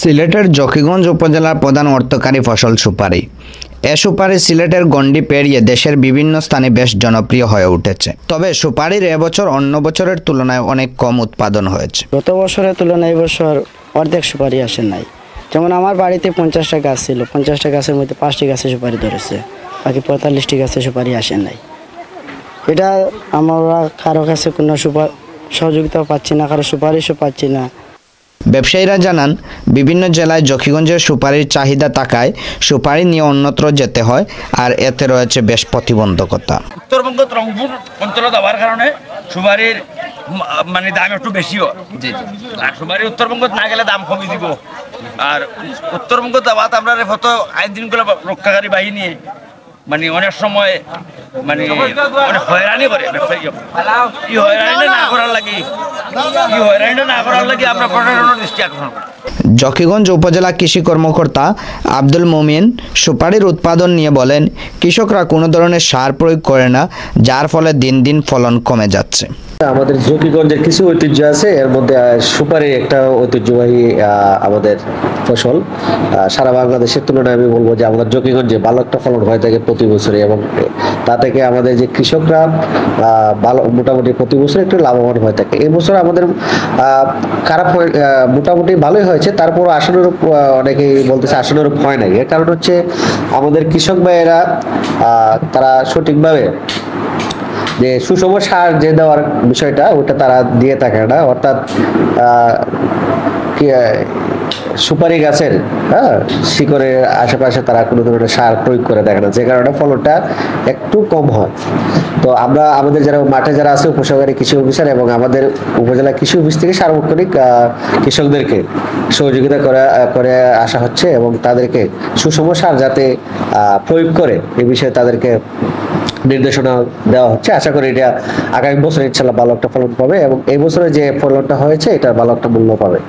সিলেটের জকিগঞ্জ উপজেলার প্রধান অর্থকরী ফসল সুপারি। এ সুপারি সিলেটের গণ্ডি পেরিয়ে দেশের বিভিন্ন স্থানে বেশ জনপ্রিয় হয়ে উঠেছে। তবে সুপারির এবছর অন্য বছরের তুলনায় অনেক কম উৎপাদন হয়েছে। গত বছরের তুলনায় এবছর অর্ধেক সুপারি আসে নাই। যেমন আমার বাড়িতে 50টা গাছ ছিল, 50টা গাছের মধ্যে 5টি গাছে সুপারি ধরেছে, বাকি 45টি গাছে সুপারি আসে নাই। এটা আমরা কারো কাছে কোনো সহযোগিতাও পাচ্ছি না, কারো সুপারিশও পাচ্ছি না। ব্যবসায়ীরা জানান, বিভিন্ন জেলায় জকিগঞ্জের সুপারির চাহিদা থাকায় সুপারি নিয়ে অন্যত্র যেতে হয়, আর এতে রয়েছে বেশ প্রতিবন্ধকতা। উত্তরবঙ্গ রংপুর অঞ্চলে দেওয়ার কারণে সুপারির মানে দাম একটু বেশিও। আর সুপারি উত্তরবঙ্গ না গেলে দাম কমই দিব। আর উত্তরবঙ্গ দেওয়াত আমরা হয়তো আইনশৃঙ্খলা রক্ষাকারী বাহিনী মানে অনেক সময় মানে অনেক হয়রানি করে ব্যবসায়ী। এই হয়রানিটা না করার লাগে আমরা প্রশাসনের দৃষ্টি আকর্ষণ করি। জকিগঞ্জ উপজেলা কৃষি কর্মকর্তা আব্দুল মুমিন সুপারির উৎপাদন নিয়ে বলেন, কৃষকরা কোনো ধরনের সার প্রয়োগ করে না, যার ফলে দিন দিন ফলন কমে যাচ্ছে। আমাদের জকিগঞ্জের কিছু ঐতিহ্য আছে, এর মধ্যে সুপারি একটা ঐতিহ্যবাহী আমাদের ফসল। সারা বাংলাদেশের তুলনায় আমি বলবো যে আমাদের জকিগঞ্জে ভালো একটা ফলন হয়ে থাকে প্রতি বছরে, এবং তা থেকে আমাদের যে কৃষকরা ভালো মোটামুটি প্রতি বছর একটু লাভবান হয়ে থাকে। এই বছর আমাদের খারাপ মোটামুটি ভালোই হয়েছে, তারপর আশানুরূপ অনেকেই বলতেছে আশানুরূপ হয় নাই। এর কারণ হচ্ছে আমাদের কৃষক ভাইয়েরা তারা সঠিকভাবে যে সুষম সার যে দেওয়ার বিষয়টা ওটা তারা দিয়ে থাকে না। অর্থাৎ সুপারি গাছের শিকড়ের আশেপাশে তারা কোনো ধরনের সার প্রয়োগ করে দেখে না, যে কারণে ফলনটা একটু কম হয়। তো আমরা আমাদের যারা মাঠে যারা আছে উপসহকারী কৃষি অফিসার এবং আমাদের উপজেলা কৃষি অফিস থেকে সার্বক্ষণিক কৃষকদেরকে সহযোগিতা করে আসা হচ্ছে, এবং তাদেরকে সুষম সার যাতে প্রয়োগ করে এই বিষয়ে তাদেরকে নির্দেশনা দেওয়া হচ্ছে। আশা করি এটা আগামী বছর ইনশাআল্লাহ ভালো একটা ফলন পাবে, এবং এই বছরে যে ফলনটা হয়েছে এটা ভালো একটা মূল্য পাবে।